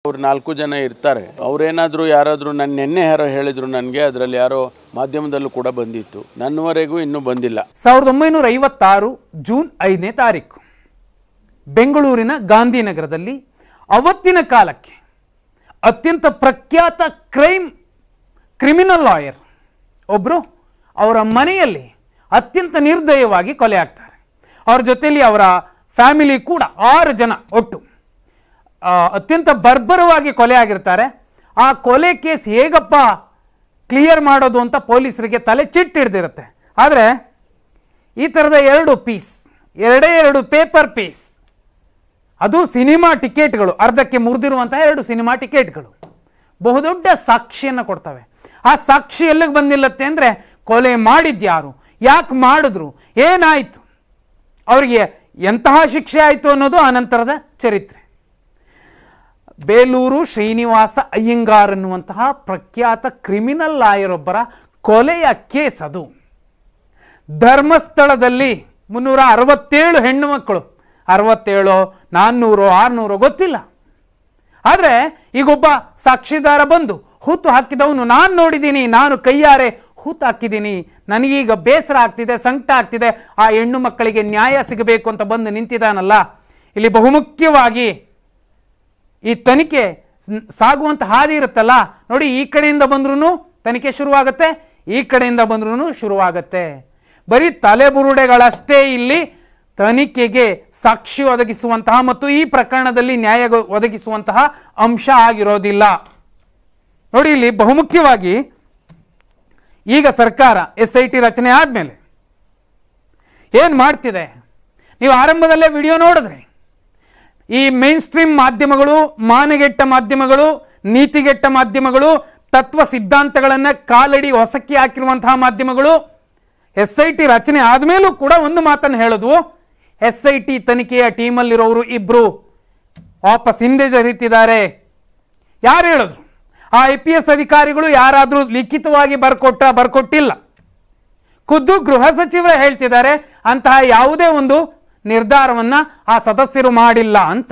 ಅವ್ರು 4 ಜನ ಇರ್ತಾರೆ. ಅವರೇನಾದರೂ ಯಾರಾದರೂ ನೆನ್ನೆ ಯಾರೋ ಹೇಳಿದ್ರು ನನಗೆ, ಅದರಲ್ಲಿ ಯಾರೋ ಮಾಧ್ಯಮದಲ್ಲೂ ಕೂಡ ಬಂದಿತ್ತು. ನನ್ನವರೆಗೂ ಇನ್ನೂ ಬಂದಿಲ್ಲ. 1956 ಜೂನ್ 5ನೇ ತಾರೀಕು ಬೆಂಗಳೂರಿನ ಗಾಂಧಿನಗರದಲ್ಲಿ ಅವತ್ತಿನ ಕಾಲಕ್ಕೆ ಅತ್ಯಂತ ಪ್ರಖ್ಯಾತ ಕ್ರಿಮಿನಲ್ ಲಾಯರ್ ಒಬ್ಬರು ಅವರ ಮನೆಯಲ್ಲಿ ಅತ್ಯಂತ ನಿರ್ದಯವಾಗಿ ಕೊಲೆ ಆಗ್ತಾರೆ. ಅವರ ಜೊತೆಯಲ್ಲಿ ಅವರ ಫ್ಯಾಮಿಲಿ ಕೂಡ 6 ಜನ ಒಟ್ಟು ಅತ್ಯಂತ ಬರ್ಬರವಾಗಿ ಕೊಲೆ ಆಗಿರ್ತಾರೆ. ಆ ಕೊಲೆ ಕೇಸ್ ಹೇಗಪ್ಪ ಕ್ಲಿಯರ್ ಮಾಡೋದು ಅಂತ ಪೊಲೀಸರಿಗೆ ತಲೆ ಚಿಟ್ಟಿಡ್ದಿರುತ್ತೆ. ಆದರೆ ಈ ಥರದ 2 ಪೇಪರ್ ಪೀಸ್, ಅದು ಸಿನಿಮಾ ಟಿಕೆಟ್ಗಳು, ಅರ್ಧಕ್ಕೆ ಮುರಿದಿರುವಂತಹ 2 ಸಿನಿಮಾ ಟಿಕೆಟ್ಗಳು ಬಹುದೊಡ್ಡ ಸಾಕ್ಷಿಯನ್ನು ಕೊಡ್ತವೆ. ಆ ಸಾಕ್ಷಿ ಎಲ್ಲಿಗೆ ಬಂದಿಲ್ಲತ್ತೆ ಅಂದರೆ ಕೊಲೆ ಮಾಡಿದ್ಯಾರು, ಯಾಕೆ ಮಾಡಿದ್ರು, ಏನಾಯಿತು, ಅವರಿಗೆ ಎಂತಹ ಶಿಕ್ಷೆ ಆಯಿತು ಅನ್ನೋದು ಆನಂತರದ ಚರಿತ್ರೆ. ಬೇಲೂರು ಶ್ರೀನಿವಾಸ ಅಯ್ಯಂಗಾರ್ ಅನ್ನುವಂತಹ ಪ್ರಖ್ಯಾತ ಕ್ರಿಮಿನಲ್ ಲಾಯರ್ ಒಬ್ಬರ ಕೊಲೆಯ ಕೇಸ್ ಅದು. ಧರ್ಮಸ್ಥಳದಲ್ಲಿ 367 ಹೆಣ್ಣು ಮಕ್ಕಳು, 67 400 600 ಗೊತ್ತಿಲ್ಲ. ಆದರೆ ಈಗೊಬ್ಬ ಸಾಕ್ಷಿದಾರ ಬಂದು ಹೂತು ಹಾಕಿದವನು ನಾನು ನೋಡಿದ್ದೀನಿ, ನಾನು ಕೈಯಾರೆ ಹೂತು ಹಾಕಿದ್ದೀನಿ, ನನಗೀಗ ಬೇಸರ ಆಗ್ತಿದೆ, ಸಂಕಟ ಆಗ್ತಿದೆ, ಆ ಹೆಣ್ಣು ಮಕ್ಕಳಿಗೆ ನ್ಯಾಯ ಸಿಗಬೇಕು ಅಂತ ಬಂದು ನಿಂತಿದ್ದಾನಲ್ಲ. ಇಲ್ಲಿ ಬಹುಮುಖ್ಯವಾಗಿ ಈ ತನಿಖೆ ಸಾಗುವಂತ ಹಾದಿ ಇರುತ್ತಲ್ಲ ನೋಡಿ, ಈ ಕಡೆಯಿಂದ ಬಂದ್ರೂ ತನಿಖೆ ಶುರುವಾಗತ್ತೆ, ಈ ಕಡೆಯಿಂದ ಬಂದ್ರೂ ಶುರುವಾಗತ್ತೆ. ಬರೀ ತಲೆಬುರುಡೆಗಳಷ್ಟೇ ಇಲ್ಲಿ ತನಿಖೆಗೆ ಸಾಕ್ಷಿ ಒದಗಿಸುವಂತಹ ಮತ್ತು ಈ ಪ್ರಕರಣದಲ್ಲಿ ನ್ಯಾಯ ಒದಗಿಸುವಂತಹ ಅಂಶ ಆಗಿರೋದಿಲ್ಲ. ನೋಡಿ, ಇಲ್ಲಿ ಬಹುಮುಖ್ಯವಾಗಿ ಈಗ ಸರ್ಕಾರ SIT ರಚನೆ ಆದ್ಮೇಲೆ ಏನ್ ಮಾಡ್ತಿದೆ, ನೀವು ಆರಂಭದಲ್ಲೇ ವಿಡಿಯೋ ನೋಡಿದ್ರಿ. ಈ ಮೇನ್ ಸ್ಟ್ರೀಮ್ ಮಾಧ್ಯಮಗಳು, ಮಾನಗೆಟ್ಟ ಮಾಧ್ಯಮಗಳು, ನೀತಿಗೆಟ್ಟ ಮಾಧ್ಯಮಗಳು, ತತ್ವ ಸಿದ್ಧಾಂತಗಳನ್ನ ಕಾಲಡಿ ಹೊಸಕ್ಕಿ ಹಾಕಿರುವಂತಹ ಮಾಧ್ಯಮಗಳು SIT ರಚನೆ ಆದ್ಮೇಲೂ ಕೂಡ ಒಂದು ಮಾತನ್ನು ಹೇಳೋದು, SIT ತನಿಖೆಯ ಟೀಮಲ್ಲಿರೋರು 2 ವಾಪಸ್ ಹಿಂದೆ ಜರಿತಿದ್ದಾರೆ. ಯಾರು ಹೇಳಿದ್ರು? ಆ IPS ಅಧಿಕಾರಿಗಳು ಯಾರಾದ್ರೂ ಲಿಖಿತವಾಗಿ ಬರ್ಕೊಟ್ಟಿಲ್ಲ. ಖುದ್ದು ಗೃಹ ಸಚಿವರೇ ಹೇಳ್ತಿದ್ದಾರೆ ಅಂತಹ ಯಾವುದೇ ಒಂದು ನಿರ್ಧಾರವನ್ನ ಆ ಸದಸ್ಯರು ಮಾಡಿಲ್ಲ ಅಂತ.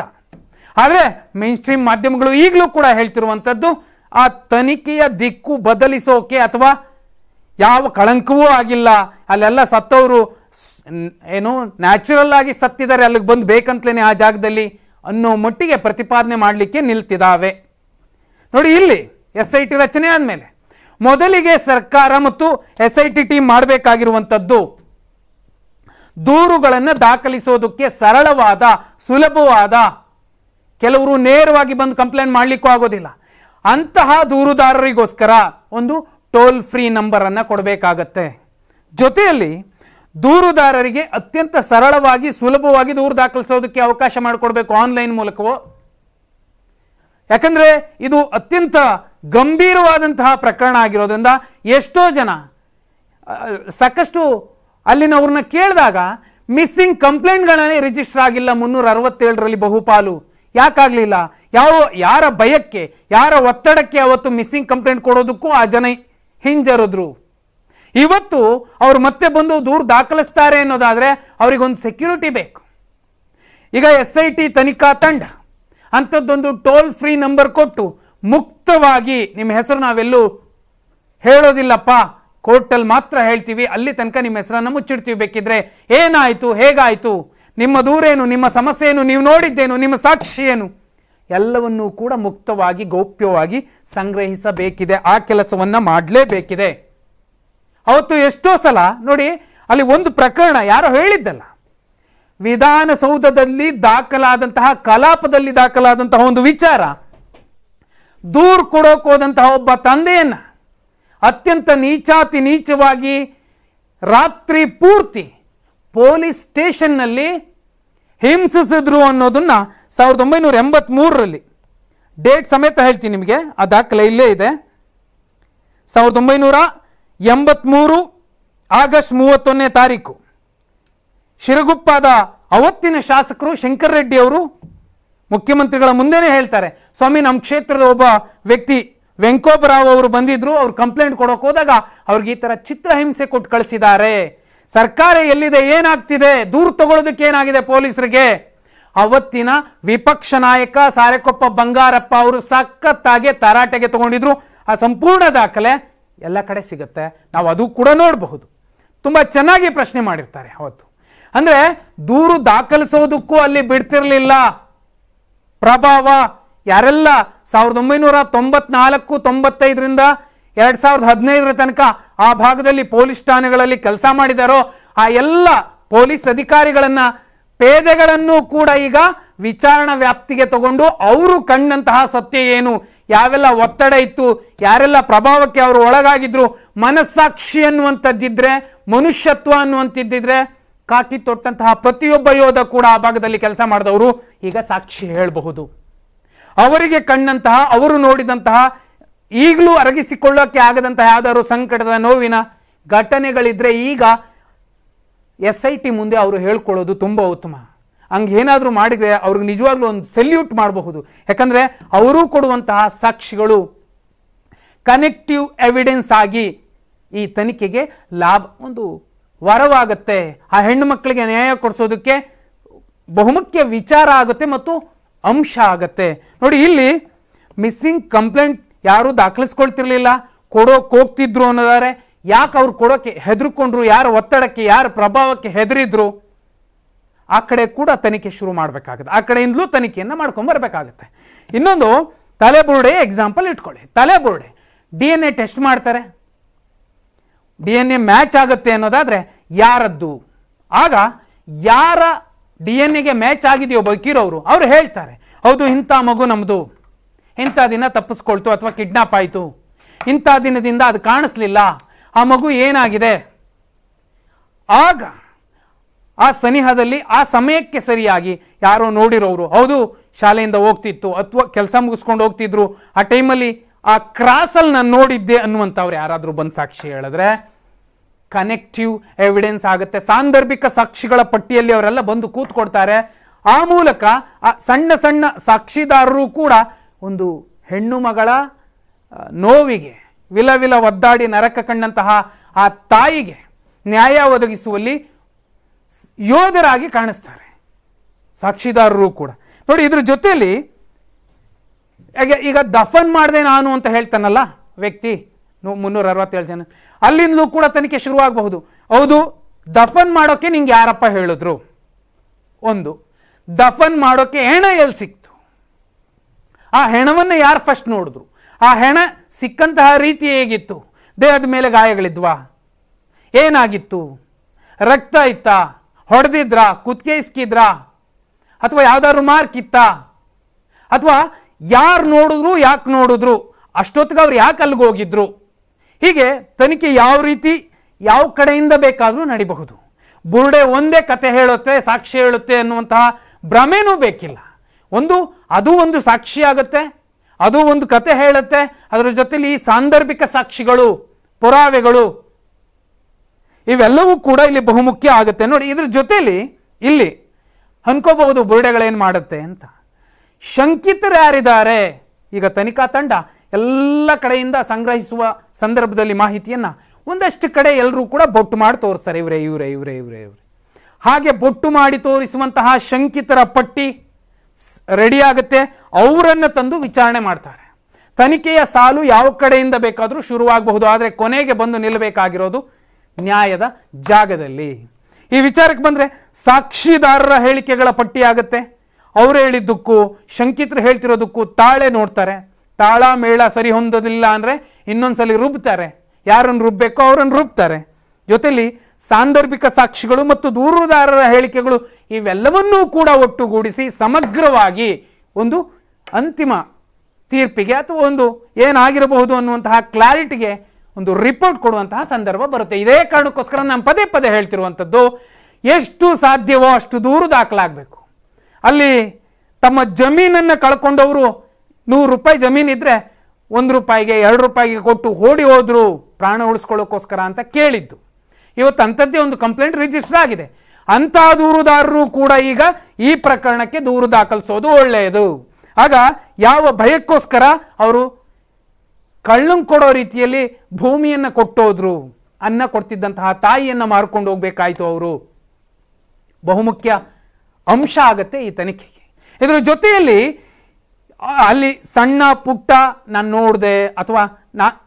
ಆದರೆ ಮೇನ್ ಸ್ಟ್ರೀಮ್ ಮಾಧ್ಯಮಗಳು ಈಗಲೂ ಕೂಡ ಹೇಳ್ತಿರುವಂಥದ್ದು, ಆ ತನಿಖೆಯ ದಿಕ್ಕು ಬದಲಿಸೋಕೆ ಅಥವಾ ಯಾವ ಕಳಂಕವೂ ಆಗಿಲ್ಲ, ಅಲ್ಲೆಲ್ಲ ಸತ್ತವರು ಏನು ನ್ಯಾಚುರಲ್ ಆಗಿ ಸತ್ತಿದ್ದಾರೆ, ಅಲ್ಲಿಗೆ ಬಂದು ಬೇಕಂತಲೇ ಆ ಜಾಗದಲ್ಲಿ ಅನ್ನೋ ಮಟ್ಟಿಗೆ ಪ್ರತಿಪಾದನೆ ಮಾಡಲಿಕ್ಕೆ ನಿಲ್ತಿದ್ದಾವೆ. ನೋಡಿ, ಇಲ್ಲಿ SIT ರಚನೆ ಆದ್ಮೇಲೆ ಮೊದಲಿಗೆ ಸರ್ಕಾರ ಮತ್ತು SIT ಟೀಮ್ ಮಾಡಬೇಕಾಗಿರುವಂಥದ್ದು ದೂರುಗಳನ್ನು ದಾಖಲಿಸೋದಕ್ಕೆ ಸರಳವಾದ, ಸುಲಭವಾದ, ಕೆಲವರು ನೇರವಾಗಿ ಬಂದು ಕಂಪ್ಲೇಂಟ್ ಮಾಡಲಿಕ್ಕೂ ಆಗೋದಿಲ್ಲ, ಅಂತಹ ದೂರುದಾರರಿಗೋಸ್ಕರ ಒಂದು ಟೋಲ್ ಫ್ರೀ ನಂಬರ್ ಅನ್ನ ಕೊಡಬೇಕಾಗತ್ತೆ. ಜೊತೆಯಲ್ಲಿ ದೂರುದಾರರಿಗೆ ಅತ್ಯಂತ ಸರಳವಾಗಿ, ಸುಲಭವಾಗಿ ದೂರು ದಾಖಲಿಸೋದಕ್ಕೆ ಅವಕಾಶ ಮಾಡಿಕೊಡ್ಬೇಕು ಆನ್ಲೈನ್ ಮೂಲಕವೋ. ಯಾಕಂದ್ರೆ ಇದು ಅತ್ಯಂತ ಗಂಭೀರವಾದಂತಹ ಪ್ರಕರಣ ಆಗಿರೋದ್ರಿಂದ ಎಷ್ಟೋ ಜನ ಸಾಕಷ್ಟು ಅಲ್ಲಿನವ್ರನ್ನ ಕೇಳಿದಾಗ ಮಿಸ್ಸಿಂಗ್ ಕಂಪ್ಲೇಂಟ್ಗಳನ್ನೇ ರಿಜಿಸ್ಟರ್ ಆಗಿಲ್ಲ 367ರಲ್ಲಿ ಬಹುಪಾಲು. ಯಾಕಾಗ್ಲಿಲ್ಲ? ಯಾರ ಭಯಕ್ಕೆ, ಯಾರ ಒತ್ತಡಕ್ಕೆ ಅವತ್ತು ಮಿಸ್ಸಿಂಗ್ ಕಂಪ್ಲೇಂಟ್ ಕೊಡೋದಕ್ಕೂ ಆ ಜನ ಹಿಂಜರಿದ್ರು. ಇವತ್ತು ಅವ್ರು ಮತ್ತೆ ಬಂದು ದೂರು ದಾಖಲಿಸ್ತಾರೆ ಅನ್ನೋದಾದ್ರೆ ಅವರಿಗೊಂದು ಸೆಕ್ಯೂರಿಟಿ ಬೇಕು. ಈಗ SIT ತನಿಖಾ ತಂಡ ಅಂಥದ್ದೊಂದು ಟೋಲ್ ಫ್ರೀ ನಂಬರ್ ಕೊಟ್ಟು ಮುಕ್ತವಾಗಿ ನಿಮ್ಮ ಹೆಸರು ನಾವೆಲ್ಲೂ ಹೇಳೋದಿಲ್ಲಪ್ಪ, ಕೋರ್ಟಲ್ಲಿ ಮಾತ್ರ ಹೇಳ್ತೀವಿ, ಅಲ್ಲಿ ತನಕ ನಿಮ್ಮ ಹೆಸರನ್ನು ಮುಚ್ಚಿಡ್ತೀವಿ, ಬೇಕಿದ್ರೆ ಏನಾಯ್ತು, ಹೇಗಾಯ್ತು, ನಿಮ್ಮ ದೂರೇನು, ನಿಮ್ಮ ಸಮಸ್ಯೆ ಏನು, ನೀವು ನೋಡಿದ್ದೇನು, ನಿಮ್ಮ ಸಾಕ್ಷಿ ಏನು, ಎಲ್ಲವನ್ನೂ ಕೂಡ ಮುಕ್ತವಾಗಿ ಗೌಪ್ಯವಾಗಿ ಸಂಗ್ರಹಿಸಬೇಕಿದೆ. ಆ ಕೆಲಸವನ್ನ ಮಾಡಲೇಬೇಕಿದೆ. ಅವತ್ತು ಎಷ್ಟೋ ಸಲ ನೋಡಿ, ಅಲ್ಲಿ ಒಂದು ಪ್ರಕರಣ ಯಾರೋ ಹೇಳಿದ್ದಲ್ಲ, ವಿಧಾನಸೌಧದಲ್ಲಿ ದಾಖಲಾದಂತಹ, ಕಲಾಪದಲ್ಲಿ ದಾಖಲಾದಂತಹ ಒಂದು ವಿಚಾರ, ದೂರು ಕೊಡೋಕೆ ಹೋದಂತಹ ಒಬ್ಬ ತಂದೆಯನ್ನ ಅತ್ಯಂತ ನೀಚವಾಗಿ ರಾತ್ರಿ ಪೂರ್ತಿ ಪೊಲೀಸ್ ಸ್ಟೇಷನ್ನಲ್ಲಿ ಹಿಂಸಿಸಿದ್ರು ಅನ್ನೋದನ್ನ 1983ರಲ್ಲಿ ಡೇಟ್ ಸಮೇತ ಹೇಳ್ತೀನಿ ನಿಮಗೆ, ಆ ದಾಖಲೆ ಇಲ್ಲೇ ಇದೆ. 1983 ಆಗಸ್ಟ್ 31ನೇ ತಾರೀಕು ಶಿರಗುಪ್ಪಾದ ಅವತ್ತಿನ ಶಾಸಕರು ಶಂಕರ್ ರೆಡ್ಡಿ ಅವರು ಮುಖ್ಯಮಂತ್ರಿಗಳ ಮುಂದೆನೇ ಹೇಳ್ತಾರೆ, ಸ್ವಾಮಿ, ನಮ್ಮ ಕ್ಷೇತ್ರದ ಒಬ್ಬ ವ್ಯಕ್ತಿ ವೆಂಕೋಬರಾವ್ ಅವರು ಬಂದಿದ್ರು, ಅವ್ರು ಕಂಪ್ಲೇಂಟ್ ಕೊಡೋಕೆ ಹೋದಾಗ ಅವ್ರಿಗೆ ಈ ತರ ಚಿತ್ರಹಿಂಸೆ ಕೊಟ್ಟು ಕಳಿಸಿದ್ದಾರೆ, ಸರ್ಕಾರ ಎಲ್ಲಿದೆ, ಏನಾಗ್ತಿದೆ, ದೂರು ತಗೊಳ್ಳೋದಕ್ಕೆ ಏನಾಗಿದೆ ಪೊಲೀಸರಿಗೆ, ಅವತ್ತಿನ ವಿಪಕ್ಷ ನಾಯಕ ಸಾರೆಕೊಪ್ಪ ಬಂಗಾರಪ್ಪ ಅವರು ಸಖತ್ತಾಗಿ ತರಾಟೆಗೆ ತಗೊಂಡಿದ್ರು. ಆ ಸಂಪೂರ್ಣ ದಾಖಲೆ ಎಲ್ಲ ಕಡೆ ಸಿಗುತ್ತೆ, ನಾವು ಅದು ಕೂಡ ನೋಡಬಹುದು. ತುಂಬಾ ಚೆನ್ನಾಗಿ ಪ್ರಶ್ನೆ ಮಾಡಿರ್ತಾರೆ ಅವತ್ತು. ಅಂದ್ರೆ ದೂರು ದಾಖಲಿಸೋದಕ್ಕೂ ಅಲ್ಲಿ ಬಿಡ್ತಿರ್ಲಿಲ್ಲ. ಪ್ರಭಾವ ಯಾರೆಲ್ಲ 1994-95ರಿಂದ 2015 ತನಕ ಆ ಭಾಗದಲ್ಲಿ ಪೊಲೀಸ್ ಠಾಣೆಗಳಲ್ಲಿ ಕೆಲಸ ಮಾಡಿದಾರೋ ಆ ಎಲ್ಲ ಪೊಲೀಸ್ ಅಧಿಕಾರಿಗಳನ್ನ, ಪೇದೆಗಳನ್ನು ಕೂಡ ಈಗ ವಿಚಾರಣಾ ವ್ಯಾಪ್ತಿಗೆ ತಗೊಂಡು ಅವರು ಕಂಡಂತಹ ಸತ್ಯ ಏನು, ಯಾವೆಲ್ಲ ಒತ್ತಡ ಇತ್ತು, ಯಾರೆಲ್ಲ ಪ್ರಭಾವಕ್ಕೆ ಅವರು ಒಳಗಾಗಿದ್ರು, ಮನಸ್ಸಾಕ್ಷಿ ಅನ್ನುವಂಥದ್ದಿದ್ರೆ, ಮನುಷ್ಯತ್ವ ಅನ್ನುವಂಥದ್ದಿದ್ರೆ, ಕಾಕಿ ತೊಟ್ಟಂತಹ ಪ್ರತಿಯೊಬ್ಬ ಯೋಧ ಕೂಡ ಆ ಭಾಗದಲ್ಲಿ ಕೆಲಸ ಮಾಡಿದವರು ಈಗ ಸಾಕ್ಷಿ ಹೇಳಬಹುದು. ಅವರಿಗೆ ಕಂಡಂತಹ, ಅವರು ನೋಡಿದಂತಹ, ಈಗಲೂ ಅರಗಿಸಿಕೊಳ್ಳೋಕೆ ಆಗದಂತಹ ಯಾವ್ದಾದ್ರು ಸಂಕಟದ ನೋವಿನ ಘಟನೆಗಳಿದ್ರೆ ಈಗ SIT ಮುಂದೆ ಅವರು ಹೇಳ್ಕೊಳ್ಳೋದು ತುಂಬಾ ಉತ್ತಮ. ಹಂಗೇನಾದ್ರೂ ಮಾಡಿದ್ರೆ ಅವ್ರಿಗೆ ನಿಜವಾಗ್ಲೂ ಒಂದು ಸೆಲ್ಯೂಟ್ ಮಾಡಬಹುದು. ಯಾಕಂದ್ರೆ ಅವರು ಕೊಡುವಂತಹ ಸಾಕ್ಷಿಗಳು ಕನೆಕ್ಟಿವ್ ಎವಿಡೆನ್ಸ್ ಆಗಿ ಈ ತನಿಖೆಗೆ ಲಾಭ, ಒಂದು ವರವಾಗುತ್ತೆ. ಆ ಹೆಣ್ಣು ಮಕ್ಕಳಿಗೆ ನ್ಯಾಯ ಕೊಡಿಸೋದಕ್ಕೆ ಬಹುಮುಖ್ಯ ವಿಚಾರ ಆಗುತ್ತೆ ಮತ್ತು ಅಂಶ ಆಗತ್ತೆ. ನೋಡಿ, ಇಲ್ಲಿ ಮಿಸ್ಸಿಂಗ್ ಕಂಪ್ಲೇಂಟ್ ಯಾರು ದಾಖಲಿಸ್ಕೊಳ್ತಿರ್ಲಿಲ್ಲ, ಕೊಡೋಕೆ ಹೋಗ್ತಿದ್ರು ಅನ್ನೋದಾರೆ. ಯಾಕೆ ಅವ್ರು ಕೊಡೋಕೆ ಹೆದರ್ಕೊಂಡ್ರು, ಯಾರ ಒತ್ತಡಕ್ಕೆ, ಯಾರ ಪ್ರಭಾವಕ್ಕೆ ಹೆದರಿದ್ರು, ಆ ಕಡೆ ಕೂಡ ತನಿಖೆ ಶುರು ಮಾಡಬೇಕಾಗುತ್ತೆ. ಆ ಕಡೆಯಿಂದಲೂ ತನಿಖೆಯನ್ನು ಮಾಡ್ಕೊಂಡ್ ಬರ್ಬೇಕಾಗುತ್ತೆ. ಇನ್ನೊಂದು ತಲೆಬುರುಡೆ ಎಕ್ಸಾಂಪಲ್ ಇಟ್ಕೊಳ್ಳಿ. ತಲೆಬುರುಡೆ DNA ಟೆಸ್ಟ್ ಮಾಡ್ತಾರೆ, DNA ಮ್ಯಾಚ್ ಆಗುತ್ತೆ ಅನ್ನೋದಾದ್ರೆ ಯಾರದ್ದು, ಆಗ ಯಾರ DNA ಮ್ಯಾಚ್ ಆಗಿದೆಯೋ ಬದುಕಿರೋರು ಅವ್ರು ಹೇಳ್ತಾರೆ, ಹೌದು ಇಂಥ ಮಗು ನಮ್ದು, ಇಂಥ ದಿನ ತಪ್ಪಿಸ್ಕೊಳ್ತು ಅಥವಾ ಕಿಡ್ನಾಪ್ ಆಯಿತು, ಇಂಥ ದಿನದಿಂದ ಅದು ಕಾಣಿಸ್ಲಿಲ್ಲ, ಆ ಮಗು ಏನಾಗಿದೆ. ಆಗ ಆ ಸನಿಹದಲ್ಲಿ ಆ ಸಮಯಕ್ಕೆ ಸರಿಯಾಗಿ ಯಾರೋ ನೋಡಿರೋರು, ಹೌದು ಶಾಲೆಯಿಂದ ಹೋಗ್ತಿತ್ತು ಅಥವಾ ಕೆಲಸ ಮುಗಿಸ್ಕೊಂಡು ಹೋಗ್ತಿದ್ರು, ಆ ಟೈಮಲ್ಲಿ ಆ ಕ್ರಾಸಲ್ಲಿ ನಾನು ನೋಡಿದ್ದೆ ಅನ್ನುವಂಥವ್ರು ಯಾರಾದರೂ ಬಂದು ಸಾಕ್ಷಿ ಹೇಳಿದ್ರೆ ಕನೆಕ್ಟಿವ್ ಎವಿಡೆನ್ಸ್ ಆಗುತ್ತೆ. ಸಾಂದರ್ಭಿಕ ಸಾಕ್ಷಿಗಳ ಪಟ್ಟಿಯಲ್ಲಿ ಅವರೆಲ್ಲ ಬಂದು ಕೂತ್ಕೊಡ್ತಾರೆ. ಆ ಮೂಲಕ ಆ ಸಣ್ಣ ಸಣ್ಣ ಸಾಕ್ಷಿದಾರರು ಕೂಡ ಒಂದು ಹೆಣ್ಣು ಮಗಳ ನೋವಿಗೆ ವಿಲವಿಲ ಒದ್ದಾಡಿ ನರಕ ಕಂಡಂತಹ ಆ ತಾಯಿಗೆ ನ್ಯಾಯ ಒದಗಿಸುವಲ್ಲಿ ಯೋಧರಾಗಿ ಕಾಣಿಸ್ತಾರೆ ಸಾಕ್ಷಿದಾರರು ಕೂಡ. ನೋಡಿ, ಇದ್ರ ಜೊತೆಯಲ್ಲಿ ಈಗ ದಫನ್ ಮಾಡಿದೆ ನಾನು ಅಂತ ಹೇಳ್ತಾನಲ್ಲ ವ್ಯಕ್ತಿ, 367 ಜನ, ಅಲ್ಲಿಂದಲೂ ಕೂಡ ತನಿಖೆ ಶುರುವಾಗಬಹುದು. ಹೌದು, ದಫನ್ ಮಾಡೋಕೆ ನಿಂಗೆ ಯಾರಪ್ಪ ಹೇಳಿದ್ರು, ಒಂದು ದಫನ್ ಮಾಡೋಕೆ ಹೆಣ ಎಲ್ಲಿ ಸಿಕ್ತು, ಆ ಹೆಣವನ್ನು ಯಾರು ಫಸ್ಟ್ ನೋಡಿದ್ರು, ಆ ಹೆಣ ಸಿಕ್ಕಂತಹ ರೀತಿ ಹೇಗಿತ್ತು, ದೇಹದ ಮೇಲೆ ಗಾಯಗಳಿದ್ವಾ, ಏನಾಗಿತ್ತು, ರಕ್ತ ಇತ್ತಾ, ಹೊಡೆದಿದ್ರಾ, ಕುತ್ತಿಗೆ ಇಸ್ಕಿದ್ರಾ, ಅಥವಾ ಯಾವ್ದಾದ್ರು ಮಾರ್ಕ್ ಇತ್ತಾ, ಅಥವಾ ಯಾರು ನೋಡಿದ್ರು, ಯಾಕೆ ನೋಡಿದ್ರು, ಅಷ್ಟೊತ್ತಿಗೆ ಅವ್ರು ಯಾಕೆ ಅಲ್ಲಿಗೆ ಹೋಗಿದ್ರು. ಹೀಗೆ ತನಿಖೆ ಯಾವ ರೀತಿ ಯಾವ ಕಡೆಯಿಂದ ಬೇಕಾದರೂ ನಡಿಬಹುದು. ಬುರುಡೆ ಒಂದೇ ಕತೆ ಹೇಳುತ್ತೆ, ಸಾಕ್ಷಿ ಹೇಳುತ್ತೆ ಅನ್ನುವಂತಹ ಭ್ರಮೆನೂ ಬೇಕಿಲ್ಲ. ಅದು ಒಂದು ಸಾಕ್ಷಿ ಆಗುತ್ತೆ, ಅದು ಒಂದು ಕತೆ ಹೇಳುತ್ತೆ, ಅದರ ಜೊತೆಲಿ ಈ ಸಾಂದರ್ಭಿಕ ಸಾಕ್ಷಿಗಳು, ಪುರಾವೆಗಳು ಇವೆಲ್ಲವೂ ಕೂಡ ಇಲ್ಲಿ ಬಹುಮುಖ್ಯ ಆಗುತ್ತೆ. ನೋಡಿ, ಇದ್ರ ಜೊತೆಲಿ ಇಲ್ಲಿ ಅನ್ಕೋಬಹುದು ಬುರುಡೆಗಳೇನು ಮಾಡುತ್ತೆ ಅಂತ. ಶಂಕಿತರು ಯಾರಿದ್ದಾರೆ, ಈಗ ತನಿಖಾ ತಂಡ ಎಲ್ಲ ಕಡೆಯಿಂದ ಸಂಗ್ರಹಿಸುವ ಸಂದರ್ಭದಲ್ಲಿ ಮಾಹಿತಿಯನ್ನ ಒಂದಷ್ಟು ಕಡೆ ಎಲ್ಲರೂ ಕೂಡ ಬೊಟ್ಟು ಮಾಡಿ ತೋರಿಸ್ತಾರೆ, ಇವರೇ. ಹಾಗೆ ಬೊಟ್ಟು ಮಾಡಿ ತೋರಿಸುವಂತಹ ಶಂಕಿತರ ಪಟ್ಟಿ ರೆಡಿ ಆಗುತ್ತೆ. ಅವರನ್ನು ತಂದು ವಿಚಾರಣೆ ಮಾಡ್ತಾರೆ. ತನಿಖೆಯ ಸಾಲು ಯಾವ ಕಡೆಯಿಂದ ಬೇಕಾದರೂ ಶುರುವಾಗಬಹುದು, ಆದರೆ ಕೊನೆಗೆ ಬಂದು ನಿಲ್ಲಬೇಕಾಗಿರೋದು ನ್ಯಾಯದ ಜಾಗದಲ್ಲಿ. ಈ ವಿಚಾರಕ್ಕೆ ಬಂದ್ರೆ ಸಾಕ್ಷಿದಾರರ ಹೇಳಿಕೆಗಳ ಪಟ್ಟಿ ಆಗುತ್ತೆ. ಅವರು ಹೇಳಿದ್ದಕ್ಕೂ ಶಂಕಿತರು ಹೇಳ್ತಿರೋದಕ್ಕೂ ತಾಳೆ ನೋಡ್ತಾರೆ. ತಾಳ ಮೇಳ ಸರಿ ಹೊಂದೋದಿಲ್ಲ ಅಂದ್ರೆ ಇನ್ನೊಂದ್ಸಲಿ ರುಬ್ತಾರೆ, ಯಾರನ್ನು ರುಬ್ಬೇಕೋ ಅವರನ್ನು ರುಬ್ತಾರೆ. ಜೊತೆಲಿ ಸಾಂದರ್ಭಿಕ ಸಾಕ್ಷಿಗಳು ಮತ್ತು ದೂರುದಾರರ ಹೇಳಿಕೆಗಳು ಇವೆಲ್ಲವನ್ನೂ ಕೂಡ ಒಟ್ಟುಗೂಡಿಸಿ ಸಮಗ್ರವಾಗಿ ಒಂದು ಅಂತಿಮ ತೀರ್ಪಿಗೆ ಅಥವಾ ಒಂದು ಏನಾಗಿರಬಹುದು ಅನ್ನುವಂತಹ ಕ್ಲಾರಿಟಿಗೆ ಒಂದು ರಿಪೋರ್ಟ್ ಕೊಡುವಂತಹ ಸಂದರ್ಭ ಬರುತ್ತೆ. ಇದೇ ಕಾರಣಕ್ಕೋಸ್ಕರ ನಾನು ಪದೇ ಪದೇ ಹೇಳ್ತಿರುವಂಥದ್ದು, ಎಷ್ಟು ಸಾಧ್ಯವೋ ಅಷ್ಟು ದೂರು ದಾಖಲಾಗಬೇಕು. ಅಲ್ಲಿ ತಮ್ಮ ಜಮೀನನ್ನು ಕಳ್ಕೊಂಡವರು 100 ರೂಪಾಯಿ ಜಮೀನಿದ್ರೆ 1 ರೂಪಾಯಿಗೆ 2 ರೂಪಾಯಿಗೆ ಕೊಟ್ಟು ಓಡಿ ಹೋದ್ರು ಪ್ರಾಣ ಉಳಿಸ್ಕೊಳ್ಳೋಕ್ಕೋಸ್ಕರ ಅಂತ ಕೇಳಿದ್ದು. ಇವತ್ತು ಅಂಥದ್ದೇ ಒಂದು ಕಂಪ್ಲೇಂಟ್ ರಿಜಿಸ್ಟರ್ ಆಗಿದೆ. ಅಂಥ ದೂರುದಾರರು ಕೂಡ ಈಗ ಈ ಪ್ರಕರಣಕ್ಕೆ ದೂರು ದಾಖಲಿಸೋದು ಒಳ್ಳೆಯದು. ಆಗ ಯಾವ ಭಯಕ್ಕೋಸ್ಕರ ಅವರು ಕಳ್ಳಂಗ್ ಕೊಡೋ ರೀತಿಯಲ್ಲಿ ಭೂಮಿಯನ್ನು ಕೊಟ್ಟೋದ್ರು, ಅನ್ನ ಕೊಡ್ತಿದ್ದಂತಹ ತಾಯಿಯನ್ನ ಮಾರ್ಕೊಂಡು ಹೋಗ್ಬೇಕಾಯ್ತು ಅವರು. ಬಹುಮುಖ್ಯ ಅಂಶ ಆಗತ್ತೆ ಈ ತನಿಖೆಗೆ. ಇದರ ಜೊತೆಯಲ್ಲಿ ಅಲ್ಲಿ ಸಣ್ಣ ಪುಟ್ಟ ನಾನು ನೋಡಿದೆ ಅಥವಾ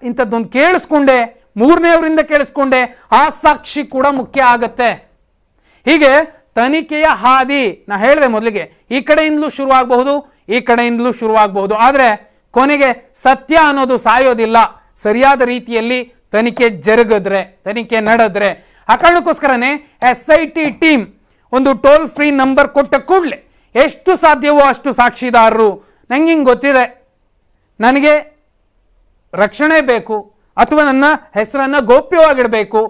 ಇಂಥದ್ದೊಂದು ಕೇಳಿಸ್ಕೊಂಡೆ, ಮೂರನೆಯವರಿಂದ ಕೇಳಿಸ್ಕೊಂಡೆ, ಆ ಸಾಕ್ಷಿ ಕೂಡ ಮುಖ್ಯ ಆಗತ್ತೆ. ಹೀಗೆ ತನಿಖೆಯ ಹಾದಿ ನಾ ಹೇಳಿದೆ ಮೊದಲಿಗೆ, ಈ ಕಡೆಯಿಂದಲೂ ಶುರುವಾಗಬಹುದು, ಈ ಕಡೆಯಿಂದಲೂ ಶುರುವಾಗಬಹುದು, ಆದರೆ ಕೊನೆಗೆ ಸತ್ಯ ಅನ್ನೋದು ಸಾಯೋದಿಲ್ಲ. ಸರಿಯಾದ ರೀತಿಯಲ್ಲಿ ತನಿಖೆ ಜರುಗಿದ್ರೆ, ತನಿಖೆ ನಡೆದ್ರೆ. ಆ ಕಾರಣಕ್ಕೋಸ್ಕರನೇ SIT ಟೀಮ್ ಒಂದು ಟೋಲ್ ಫ್ರೀ ನಂಬರ್ ಕೊಟ್ಟ ಕೂಡಲೇ ಎಷ್ಟು ಸಾಧ್ಯವೋ ಅಷ್ಟು ಸಾಕ್ಷಿದಾರರು, ನಂಗೆ ಹಿಂಗೆ ಗೊತ್ತಿದೆ, ನನಗೆ ರಕ್ಷಣೆ ಬೇಕು ಅಥವಾ ನನ್ನ ಹೆಸರನ್ನ ಗೋಪ್ಯವಾಗಿಡಬೇಕು,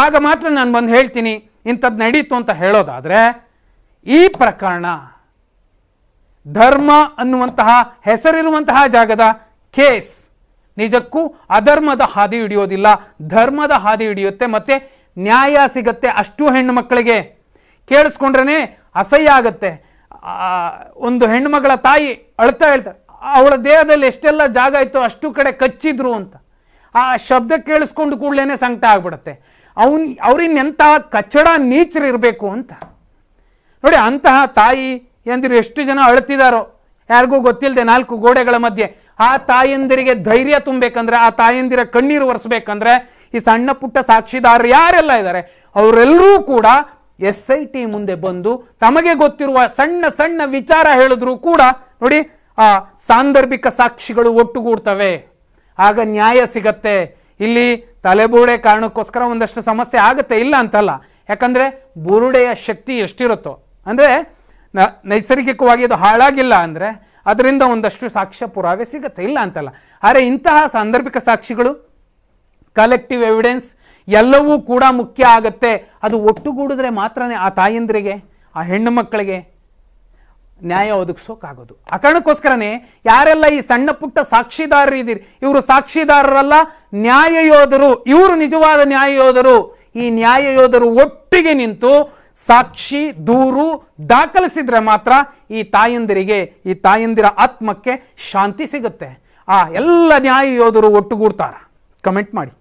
ಆಗ ಮಾತ್ರ ನಾನು ಬಂದು ಹೇಳ್ತೀನಿ ಇಂಥದ್ದು ನಡೀತು ಅಂತ ಹೇಳೋದಾದ್ರೆ, ಈ ಪ್ರಕರಣ ಧರ್ಮ ಅನ್ನುವಂತಹ ಹೆಸರಿರುವಂತಹ ಜಾಗದ ಕೇಸ್ ನಿಜಕ್ಕೂ ಅಧರ್ಮದ ಹಾದಿ ಹಿಡಿಯೋದಿಲ್ಲ, ಧರ್ಮದ ಹಾದಿ ಹಿಡಿಯುತ್ತೆ, ಮತ್ತೆ ನ್ಯಾಯ ಸಿಗತ್ತೆ. ಅಷ್ಟು ಹೆಣ್ಣು ಮಕ್ಕಳಿಗೆ ಕೇಳಿಸ್ಕೊಂಡ್ರೆ ಅಸಹ್ಯ ಆಗತ್ತೆ. ಒಂದು ಹೆಣ್ಣು ಮಗಳ ತಾಯಿ ಅಳ್ತಾ ಹೇಳ್ತಾರೆ, ಅವಳ ದೇಹದಲ್ಲಿ ಎಷ್ಟೆಲ್ಲ ಜಾಗ ಇತ್ತು ಅಷ್ಟು ಕಡೆ ಕಚ್ಚಿದ್ರು ಅಂತ. ಆ ಶಬ್ದ ಕೇಳಿಸ್ಕೊಂಡು ಕೂಡಲೇ ಸಂಕಟ ಆಗ್ಬಿಡತ್ತೆ. ಅವ್ರಿನ್ನೆಂತಹ ಕಚ್ಚಡ ನೀಚರಿರಬೇಕು ಅಂತ ನೋಡಿ. ಅಂತಹ ತಾಯಿ ಎಂದಿರು ಎಷ್ಟು ಜನ ಅಳ್ತಿದಾರೋ ಯಾರಿಗೂ ಗೊತ್ತಿಲ್ಲದೆ ನಾಲ್ಕು ಗೋಡೆಗಳ ಮಧ್ಯೆ. ಆ ತಾಯಂದಿರಿಗೆ ಧೈರ್ಯ ತುಂಬಬೇಕಂದ್ರೆ, ಆ ತಾಯಂದಿರ ಕಣ್ಣೀರು ಒರೆಸ್ಬೇಕಂದ್ರೆ ಈ ಸಣ್ಣ ಪುಟ್ಟ ಸಾಕ್ಷಿದಾರರು ಯಾರೆಲ್ಲ ಇದ್ದಾರೆ ಅವರೆಲ್ಲರೂ ಕೂಡ SIT ಮುಂದೆ ಬಂದು ತಮಗೆ ಗೊತ್ತಿರುವ ಸಣ್ಣ ಸಣ್ಣ ವಿಚಾರ ಹೇಳಿದ್ರು ಕೂಡ ನೋಡಿ ಆ ಸಾಂದರ್ಭಿಕ ಸಾಕ್ಷಿಗಳು ಒಟ್ಟುಗೂಡ್ತವೆ, ಆಗ ನ್ಯಾಯ ಸಿಗತ್ತೆ. ಇಲ್ಲಿ ತಲೆಬುರುಡೆ ಕಾರಣಕ್ಕೋಸ್ಕರ ಒಂದಷ್ಟು ಸಮಸ್ಯೆ ಆಗತ್ತೆ, ಇಲ್ಲ ಅಂತಲ್ಲ. ಯಾಕಂದ್ರೆ ಬುರುಡೆಯ ಶಕ್ತಿ ಎಷ್ಟಿರುತ್ತೋ, ಅಂದ್ರೆ ನೈಸರ್ಗಿಕವಾಗಿ ಅದು ಹಾಳಾಗಿಲ್ಲ ಅಂದ್ರೆ ಅದರಿಂದ ಒಂದಷ್ಟು ಸಾಕ್ಷ್ಯ ಪುರಾವೆ ಸಿಗತ್ತೆ, ಇಲ್ಲ ಅಂತಲ್ಲ. ಆದರೆ ಇಂತಹ ಸಾಂದರ್ಭಿಕ ಸಾಕ್ಷಿಗಳು, ಕಲೆಕ್ಟಿವ್ ಎವಿಡೆನ್ಸ್ ಎಲ್ಲವೂ ಕೂಡ ಮುಖ್ಯ ಆಗತ್ತೆ. ಅದು ಒಟ್ಟುಗೂಡಿದ್ರೆ ಮಾತ್ರನೇ ಆ ತಾಯಂದ್ರಿಗೆ, ಆ ಹೆಣ್ಣು ಮಕ್ಕಳಿಗೆ ನ್ಯಾಯ ಒದಗಿಸೋಕ್ಕಾಗೋದು. ಆ ಕಾರಣಕ್ಕೋಸ್ಕರನೇ ಯಾರೆಲ್ಲ ಈ ಸಣ್ಣ ಪುಟ್ಟ ಸಾಕ್ಷಿದಾರರು ಇದ್ದೀರಿ, ಇವರು ಸಾಕ್ಷಿದಾರರಲ್ಲ, ನ್ಯಾಯ ಯೋಧರು. ಇವರು ನಿಜವಾದ ನ್ಯಾಯ ಯೋಧರು. ಈ ನ್ಯಾಯ ಯೋಧರು ಒಟ್ಟಿಗೆ ನಿಂತು ಸಾಕ್ಷಿ ದೂರು ದಾಖಲಿಸಿದ್ರೆ ಮಾತ್ರ ಈ ತಾಯಂದಿರಿಗೆ, ಈ ತಾಯಂದಿರ ಆತ್ಮಕ್ಕೆ ಶಾಂತಿ ಸಿಗುತ್ತೆ. ಆ ಎಲ್ಲ ನ್ಯಾಯ ಯೋಧರು ಒಟ್ಟುಗೂಡ್ತಾರ. ಕಮೆಂಟ್ ಮಾಡಿ.